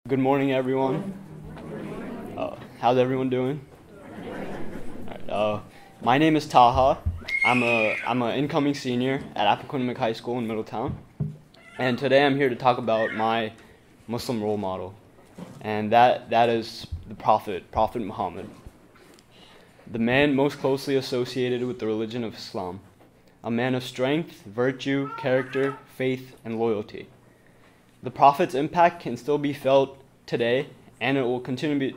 Good morning, everyone. How's everyone doing? My name is Taha. I'm an incoming senior at Appoquinimink High School in Middletown, and today I'm here to talk about my Muslim role model, and that is the Prophet Muhammad, the man most closely associated with the religion of Islam, a man of strength, virtue, character, faith, and loyalty. The Prophet's impact can still be felt today, and it will continue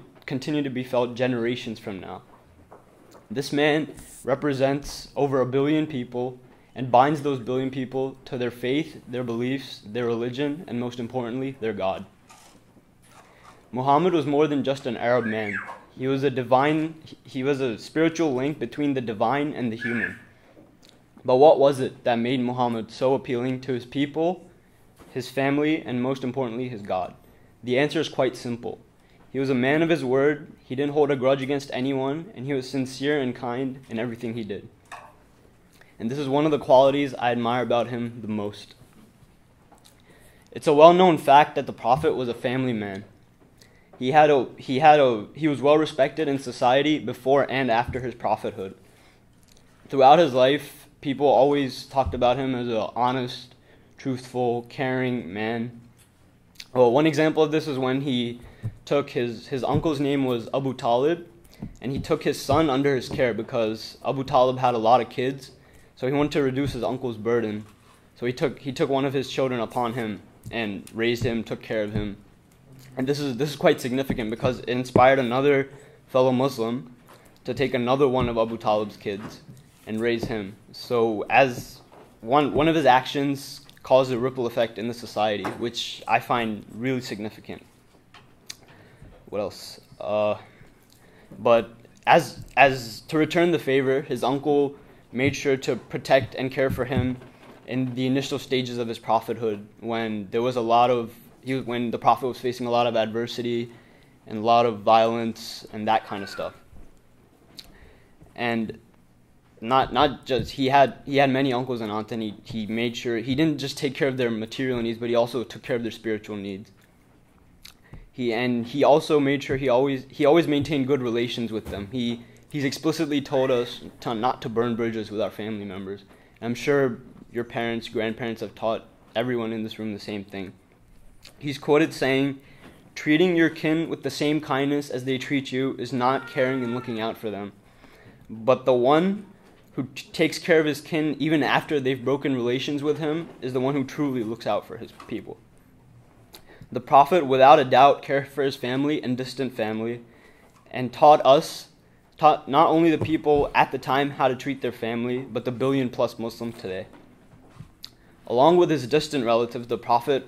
to be felt generations from now. This man represents over 1 billion people and binds those 1 billion people to their faith, their beliefs, their religion, and most importantly, their God. Muhammad was more than just an Arab man. He was a spiritual link between the divine and the human. But what was it that made Muhammad so appealing to his people, his family, and most importantly, his God? The answer is quite simple. He was a man of his word, he didn't hold a grudge against anyone, and he was sincere and kind in everything he did. And this is one of the qualities I admire about him the most. It's a well-known fact that the Prophet was a family man. He was well respected in society before and after his prophethood. Throughout his life, people always talked about him as an honest, truthful, caring man. Well, one example of this is when he took his uncle's name was Abu Talib, and he took his son under his care because Abu Talib had a lot of kids, so he wanted to reduce his uncle's burden. So he took one of his children upon him and raised him, took care of him. And this is quite significant because it inspired another fellow Muslim to take another one of Abu Talib's kids and raise him. So as one of his actions caused a ripple effect in the society, which I find really significant. What else? But as to return the favor, his uncle made sure to protect and care for him in the initial stages of his prophethood, when when the Prophet was facing a lot of adversity and a lot of violence and that kind of stuff. And not just he had many uncles and aunts, and he made sure he didn't just take care of their material needs, but he also took care of their spiritual needs. He also made sure he always maintained good relations with them. He's explicitly told us not to burn bridges with our family members. And I'm sure your parents, grandparents have taught everyone in this room the same thing. He's quoted saying, "Treating your kin with the same kindness as they treat you is not caring and looking out for them. But the one who takes care of his kin even after they've broken relations with him is the one who truly looks out for his people." The Prophet, without a doubt, cared for his family and distant family, and taught not only the people at the time how to treat their family, but the 1 billion plus Muslims today. Along with his distant relatives, the Prophet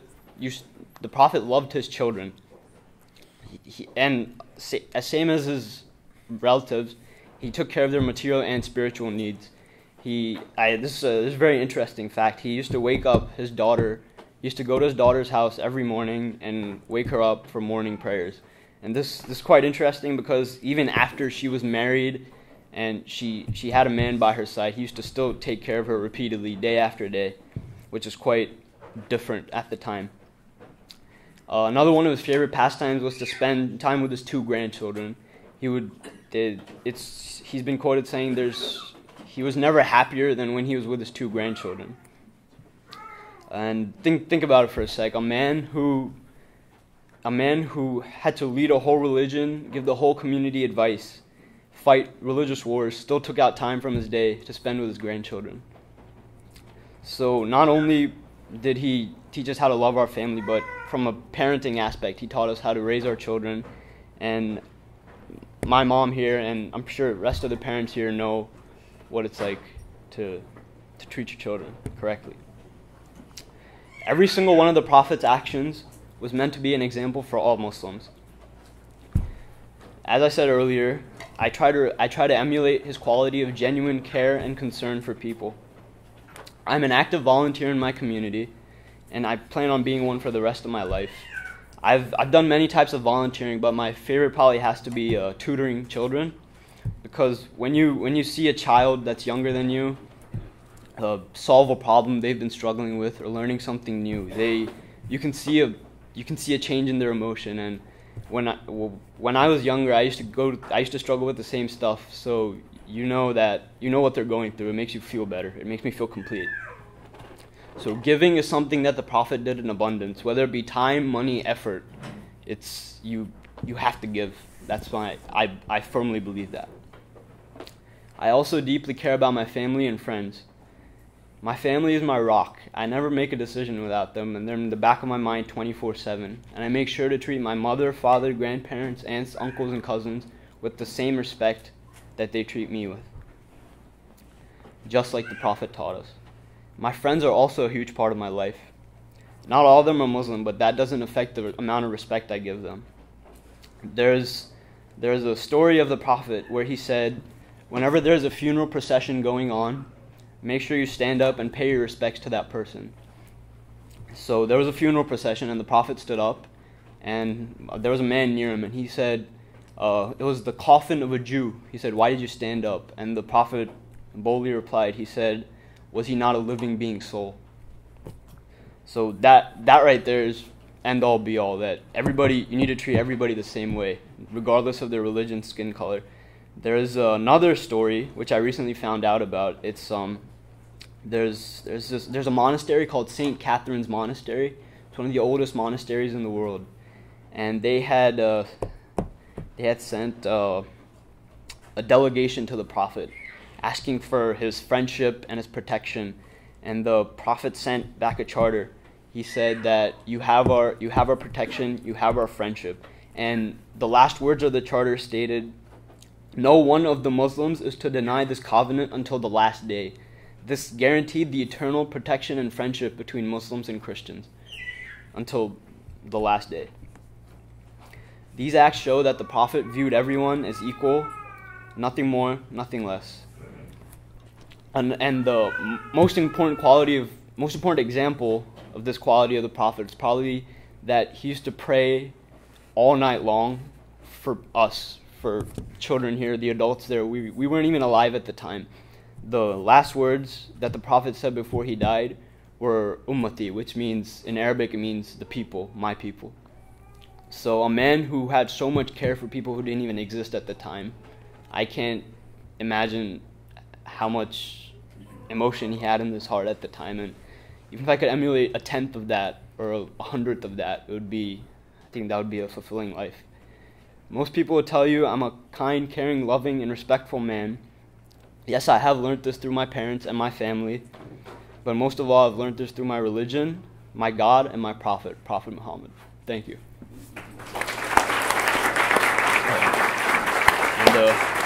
loved his children. Same as his relatives, he took care of their material and spiritual needs. This is a very interesting fact. He used to wake up his daughter. He used to go to his daughter's house every morning and wake her up for morning prayers. And this is quite interesting because even after she was married and she had a man by her side, he used to still take care of her repeatedly, day after day, which is quite different at the time. Another one of his favorite pastimes was to spend time with his 2 grandchildren. He's been quoted saying he was never happier than when he was with his 2 grandchildren. And think about it for a sec. A man who had to lead a whole religion, give the whole community advice, fight religious wars, still took out time from his day to spend with his grandchildren. So not only did he teach us how to love our family, but from a parenting aspect, he taught us how to raise our children. And my mom here, and I'm sure the rest of the parents here, know what it's like to treat your children correctly. Every single one of the Prophet's actions was meant to be an example for all Muslims. As I said earlier, I try to emulate his quality of genuine care and concern for people. I'm an active volunteer in my community, and I plan on being one for the rest of my life. I've done many types of volunteering, but my favorite probably has to be tutoring children, because when you see a child that's younger than you solve a problem they've been struggling with or learning something new, you can see you can see a change in their emotion. And when I was younger, I used to struggle with the same stuff. So you know what they're going through. It makes you feel better. It makes me feel complete. So giving is something that the Prophet did in abundance, whether it be time, money, effort. It's you have to give. That's why I firmly believe that. I also deeply care about my family and friends. My family is my rock. I never make a decision without them, and they're in the back of my mind 24/7. And I make sure to treat my mother, father, grandparents, aunts, uncles, and cousins with the same respect that they treat me with, just like the Prophet taught us. My friends are also a huge part of my life. Not all of them are Muslim, but that doesn't affect the amount of respect I give them. There's a story of the Prophet where he said, whenever there's a funeral procession going on, make sure you stand up and pay your respects to that person. So there was a funeral procession, and the Prophet stood up, and there was a man near him, and he said, it was the coffin of a Jew. He said, "Why did you stand up?" And the Prophet boldly replied, he said, "Was he not a living being soul?" So that right there is end all be all, that you need to treat everybody the same way, regardless of their religion, skin color. There's another story which I recently found out about. It's there's a monastery called St. Catherine's Monastery. It's one of the oldest monasteries in the world, and they had sent a delegation to the Prophet asking for his friendship and his protection, and the Prophet sent back a charter. He said that you have our protection, you have our friendship. And the last words of the charter stated, "No one of the Muslims is to deny this covenant until the last day." This guaranteed the eternal protection and friendship between Muslims and Christians until the last day. These acts show that the Prophet viewed everyone as equal, nothing more, nothing less. And the most important example of this quality of the Prophet is probably that he used to pray all night long for us, for children here, the adults there. We weren't even alive at the time. The last words that the Prophet said before he died were ummati, which means, in Arabic, it means the people, my people. So a man who had so much care for people who didn't even exist at the time, I can't imagine how much emotion he had in his heart at the time. And even if I could emulate a tenth of that or a hundredth of that, I think that would be a fulfilling life. Most people would tell you I'm a kind, caring, loving, and respectful man. Yes, I have learned this through my parents and my family, but most of all, I've learned this through my religion, my God, and my Prophet Muhammad. Thank you. And